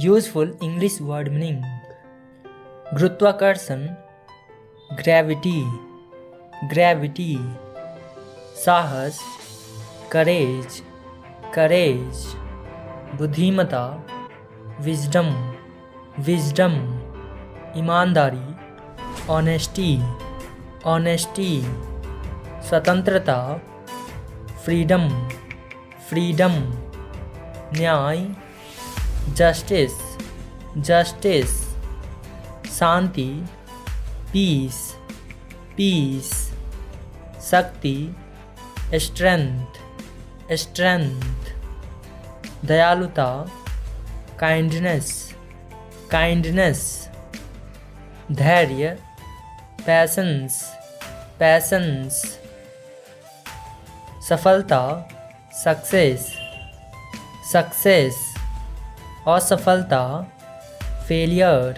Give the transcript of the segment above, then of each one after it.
Useful English word meaning. गुरुत्वाकर्षण, gravity, gravity. साहस, करेज, करेज। बुद्धिमता, विजडम, विजडम। ईमानदारी, ऑनेस्टी, ऑनेस्टी। स्वतंत्रता, फ्रीडम, फ्रीडम। न्याय, जस्टिस, जस्टिस। शांति, पीस, पीस। शक्ति, स्ट्रेंथ, स्ट्रेंथ। दयालुता, काइंडनेस, काइंडनेस। धैर्य, पैशंस, पैशंस। सफलता, सक्सेस, सक्सेस। असफलता, फेलियर,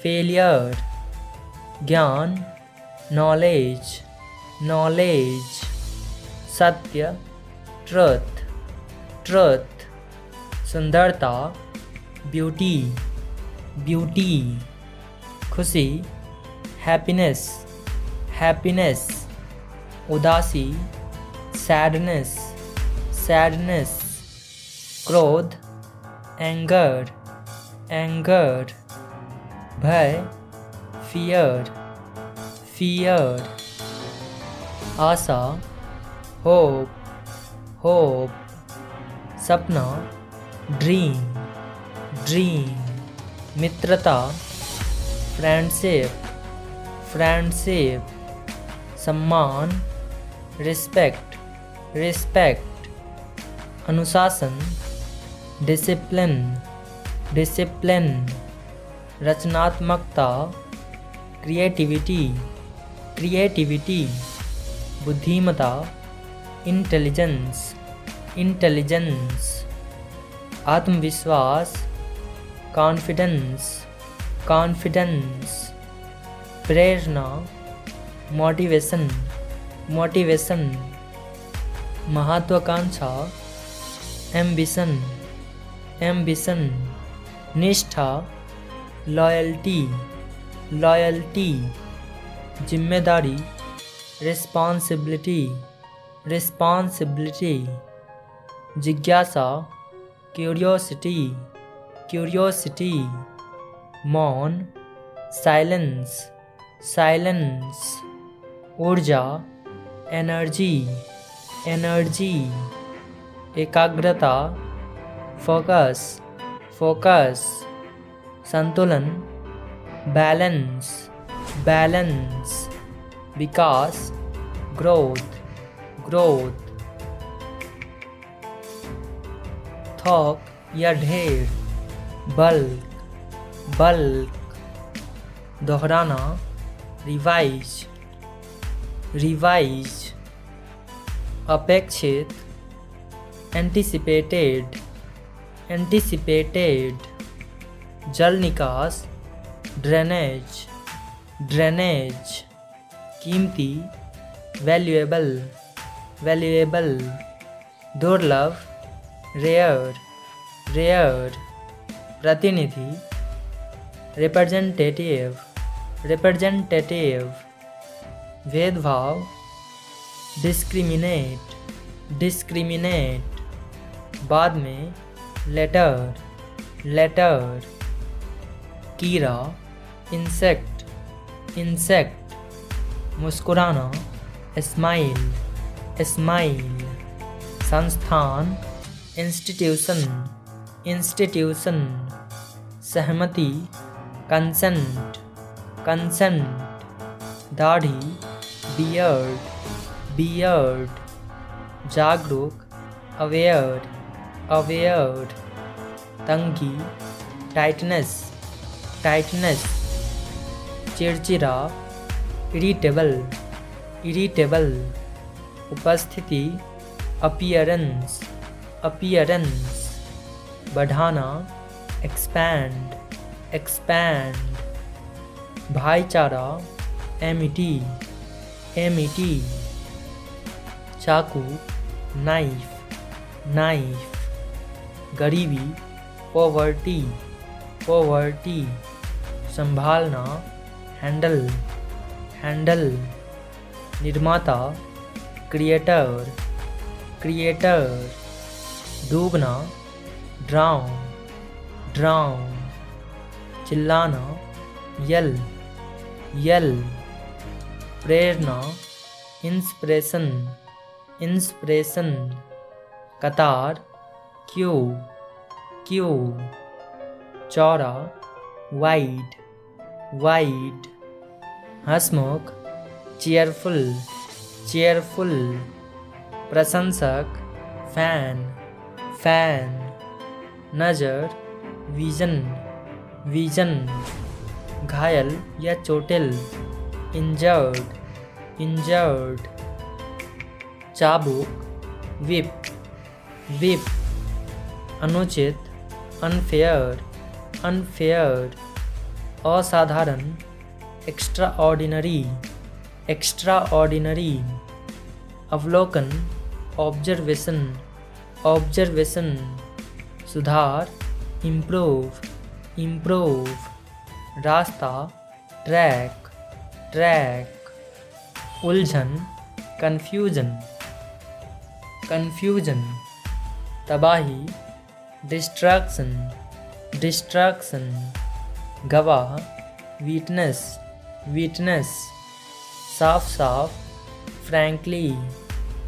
फेलियर। ज्ञान, नॉलेज, नॉलेज। सत्य, ट्रुथ, ट्रुथ। सुंदरता, ब्यूटी, ब्यूटी। खुशी, हैप्पीनेस, हैप्पीनेस। उदासी, सैडनेस, सैडनेस। क्रोध, एंगर, एंगर। भय, फियर, फियर। आशा, होप, होप। सपना, ड्रीम, ड्रीम। मित्रता, फ्रेंडशिप, फ्रेंडशिप। सम्मान, रिस्पेक्ट, रिस्पेक्ट। अनुशासन, डिसिप्लिन, डिसिप्लिन। रचनात्मकता, क्रिएटिविटी, क्रिएटिविटी। बुद्धिमता, इंटेलिजेंस, इंटेलिजेंस। आत्मविश्वास, कॉन्फिडेंस, कॉन्फिडेंस। प्रेरणा, मोटिवेशन, मोटिवेशन। महत्वाकांक्षा, एम्बिशन, एम्बिशन। निष्ठा, लॉयल्टी, लॉयल्टी। जिम्मेदारी, रिस्पॉन्सिबिलिटी, रिस्पॉन्सिबिलिटी। जिज्ञासा, क्यूरियोसिटी, क्यूरियोसिटी। मौन, साइलेंस, साइलेंस। ऊर्जा, एनर्जी, एनर्जी। एकाग्रता, फोकस, फोकस। संतुलन, बैलेंस, बैलेंस। विकास, ग्रोथ, ग्रोथ। थोक या ढेर, बल्क, बल्क। दोहराना, रिवाइज, रिवाइज। अपेक्षित, एंटिसिपेटेड, एंटिसिपेटेड। जल निकास, ड्रेनेज, ड्रेनेज। कीमती, वैल्यूएबल, वैल्यूएबल। दुर्लभ, रेयर, रेयर। प्रतिनिधि, रिप्रेजेंटेटिव, रिप्रेजेंटेटिव। भेदभाव, डिस्क्रिमिनेट, डिस्क्रिमिनेट। बाद में, लेटर, लेटर। कीड़ा, इंसेक्ट, इंसेक्ट। मुस्कुराना, स्माइल, स्माइल। संस्थान, इंस्टीट्यूशन, इंस्टीट्यूशन। सहमति, कंसेंट, कंसेंट। दाढ़ी, बियर्ड, बियर्ड। जागरूक, अवेयर, अवेयर। तंगी, टाइटनेस, टाइटनेस। चिड़चिड़ा, इरिटेबल, इरिटेबल। उपस्थिति, अपीयरेंस, अपीयरेंस। बढ़ाना, एक्सपैंड, एक्सपैंड। भाईचारा, एमिटी, एमिटी। चाकू, नाइफ, नाइफ। गरीबी, पॉवर्टी, पॉवर्टी, संभालना, हैंडल, हैंडल, निर्माता, क्रिएटर, क्रिएटर, डूबना, ड्राउन, ड्राउन, चिल्लाना, यल, यल, प्रेरणा, इंस्पिरेशन, इंस्पिरेशन, कतार, क्यू, क्यू, चौड़ा, वाइड, वाइड, हंसमुख, चेयरफुल, चेयरफुल, प्रशंसक, फैन, फैन, नज़र, विजन, विजन, घायल या चोटिल, इंजर्ड, इंजर्ड, चाबुक, विप, विप, अनुचित, अनफेयर, अनफेयर, असाधारण, एक्स्ट्रा ऑर्डिनरी, एक्स्ट्रा ऑर्डिनरी, अवलोकन, ऑब्जर्वेशन, ऑब्जर्वेशन, सुधार, इम्प्रूव, इम्प्रूव, रास्ता, ट्रैक, ट्रैक, उलझन, कन्फ्यूजन, कन्फ्यूजन, तबाही, डिस्ट्रैक्शन, डिस्ट्रैक्शन, गवाह, वीटनेस, वीटनेस, साफ साफ, फ्रैंकली,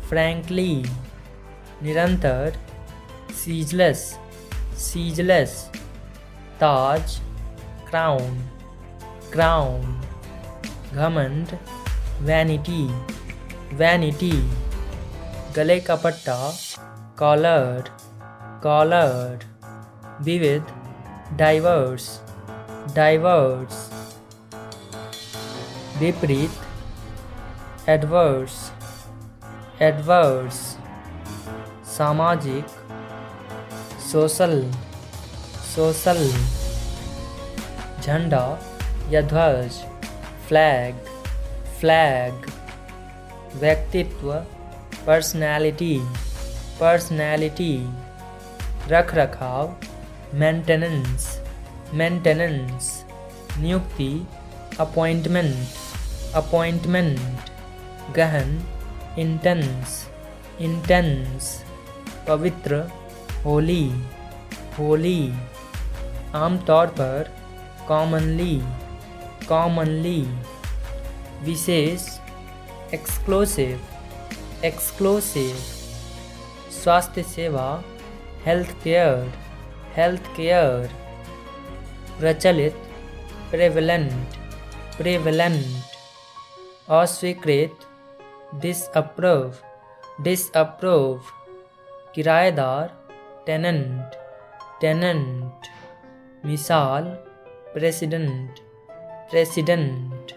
फ्रैंकली, निरंतर, सीजलेस, सीजलेस, ताज, क्राउन, क्राउन, घमंड, वैनिटी, वैनिटी, गले का पट्टा, कॉलर, कॉलर, विविध, डाइवर्स, डाइवर्स, विपरीत, एडवर्स, एडवर्स, सामाजिक, सोशल, सोशल, झंडा या ध्वज, फ्लैग, फ्लैग, व्यक्तित्व, पर्सनैलिटी, पर्सनैलिटी, रख रखाव, मेंटेनेंस, मेंटेनेंस, नियुक्ति, अपॉइंटमेंट, अपॉइंटमेंट, गहन, इंटेंस, इंटेंस, पवित्र, होली, होली, आमतौर पर, कॉमनली, कॉमनली, विशेष, एक्सक्लूसिव, एक्सक्लूसिव, स्वास्थ्य सेवा, हेल्थ केयर, हेल्थ केयर, प्रचलित, प्रेवलेंट, प्रेवलेंट, अस्वीकृत, डिसअप्रूव, डिसअप्रूव, किराएदार, टेनेंट, टेनेंट, मिसाल, प्रेसिडेंट, प्रेसिडेंट,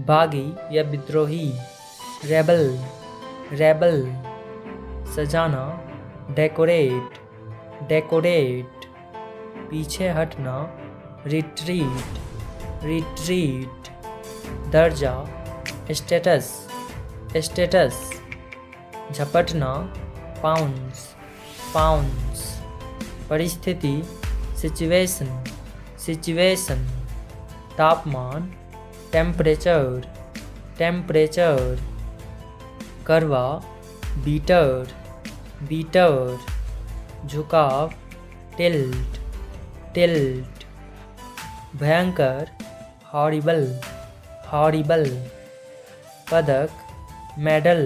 बागी या विद्रोही, रेबल, रेबल, सजाना, डेकोरेट, डेकोरेट, पीछे हटना, रिट्रीट, रिट्रीट, दर्जा, स्टेटस, स्टेटस, झपटना, पाउंस, पाउंस, परिस्थिति, सिचुएशन, सिचुएशन, तापमान, टेम्परेचर, टेम्परेचर, करवा, बीटर, बीटर, झुकाव, टिल्ट, टिल्ट, भयंकर, हॉरिबल, हॉरिबल, पदक, मेडल,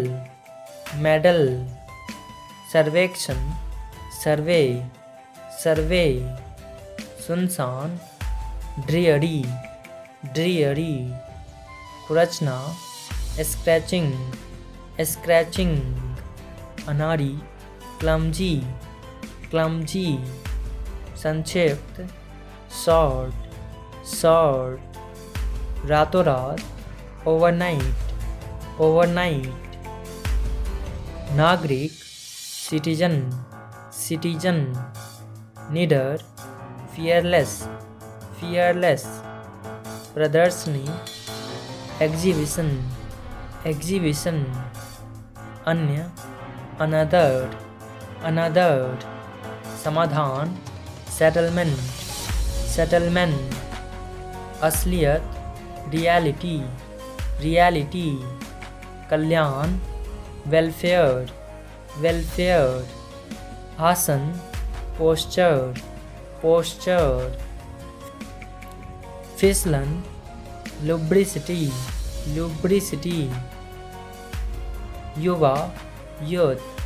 मेडल, सर्वेक्षण, सर्वे, सर्वे, सुनसान, ड्रियरी, ड्रियरी, खुरचना, स्क्रैचिंग, स्क्रैचिंग, अनाड़ी, क्लमजी, क्लमजी, संक्षिप्त, शॉर्ट, शॉर्ट, रातों रात, ओवरनाइट, ओवरनाइट, नागरिक, सिटीजन, सिटीजन, निडर, फियरलेस, फियरलेस, प्रदर्शनी, एग्जीबिशन, एग्जीबिशन, अन्य, अनदर, अनदर, समाधान, सेटलमेंट, सेटलमेंट, असलियत, रियलिटी, रियलिटी, कल्याण, वेलफेयर, वेलफेयर, आसन, पोस्चर, पोस्चर, फिसलन, लुब्रिसिटी, लुब्रिसिटी, युवा, यूथ,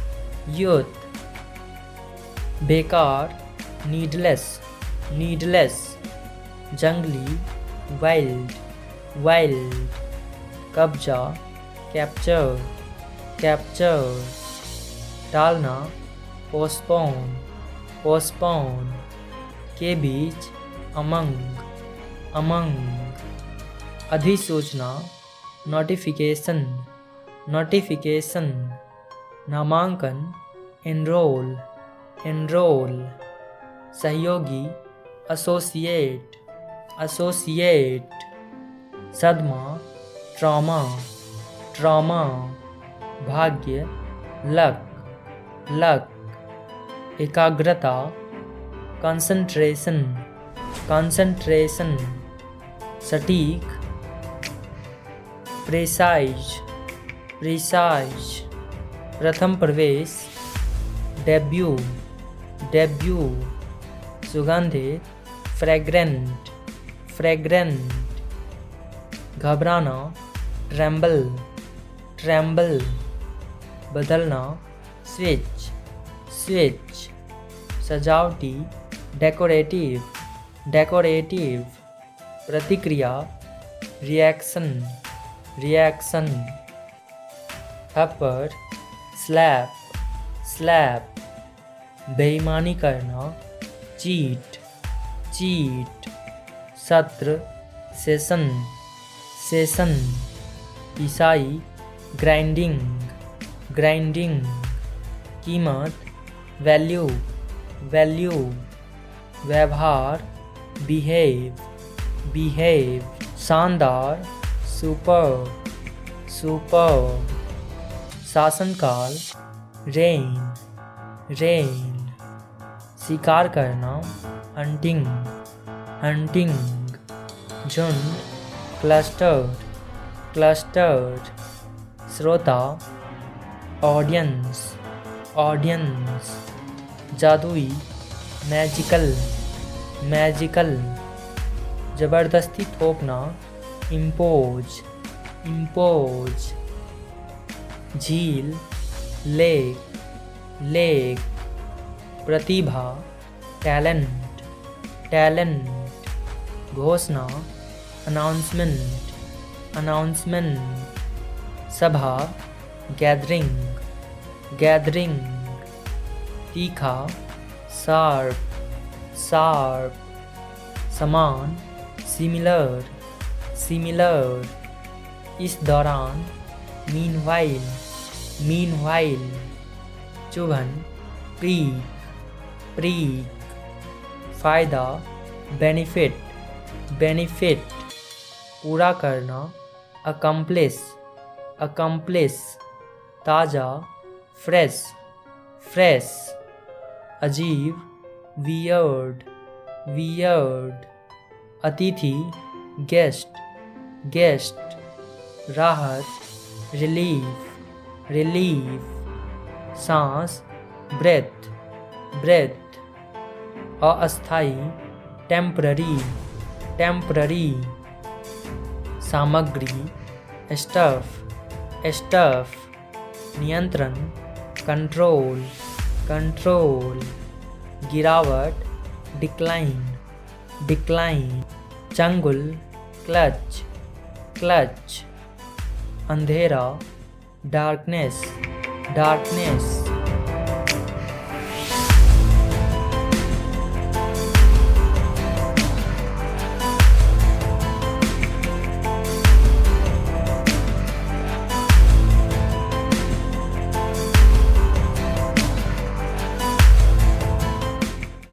यूथ, बेकार, नीडलेस, नीडलेस, जंगली, वाइल्ड, वाइल्ड, कब्जा, कैप्चर, कैप्चर, टालना, पोस्टपोन, पोस्टपोन, के बीच, अमंग, अमंग, अधिसूचना, नोटिफिकेशन, नोटिफिकेशन, नामांकन, एनरोल, एनरोल, सहयोगी, एसोसिएट, एसोसिएट, सदमा, ट्रॉमा, ट्रॉमा, भाग्य, लक, लक, एकाग्रता, कंसंट्रेशन, कंसंट्रेशन, सटीक, प्रेसाइज, प्रेसाइज, प्रथम प्रवेश, डेब्यू, डेब्यू, सुगंधित, फ्रेग्रेंट, फ्रेग्रेंट, घबराना, ट्रेम्बल, ट्रेम्बल, बदलना, स्विच, स्विच, सजावटी, डेकोरेटिव, डेकोरेटिव, प्रतिक्रिया, रिएक्शन, रिएक्शन, थप्पड़, स्लैप, स्लैप, बेईमानी करना, चीट, चीट, सत्र, सेशन, सेशन, ईसाई, ग्राइंडिंग, ग्राइंडिंग, कीमत, वैल्यू, वैल्यू, व्यवहार, बिहेव, बिहेव, शानदार, सुपर, सुपर, शासनकाल, रेन, रेन, शिकार करना, हंटिंग, हंटिंग, झुंड, क्लस्टर, क्लस्टर, श्रोता, ऑडियंस, ऑडियंस, जादुई, मैजिकल, मैजिकल, ज़बरदस्ती थोपना, इम्पोज, इम्पोज, झील, लेक, लेक, प्रतिभा, टैलेंट, टैलेंट, घोषणा, अनाउंसमेंट, अनाउंसमेंट, सभा, गैदरिंग, गैदरिंग, तीखा, शार्प, शार्प, समान, सिमिलर, सिमिलर, इस दौरान, मीनवाइल, मीनवाइल, चुभन, प्रीक, प्रीक, फ़ायदा, बेनिफिट, बेनिफिट, पूरा करना, अकम्प्लिश, अकम्प्लिश, ताज़ा, फ्रेश, फ्रेश, अजीब, वियर्ड, वियर्ड, अतिथि, गेस्ट, गेस्ट, राहत, रिलीफ, रिलीफ, सांस, ब्रेथ, ब्रेथ, अस्थाई, टेम्पररी, टेम्पररी, सामग्री, स्टफ, स्टफ, नियंत्रण, कंट्रोल, कंट्रोल, गिरावट, डिक्लाइन, डिक्लाइन, चंगुल, क्लच, क्लच, अंधेरा, डार्कनेस, डार्कनेस,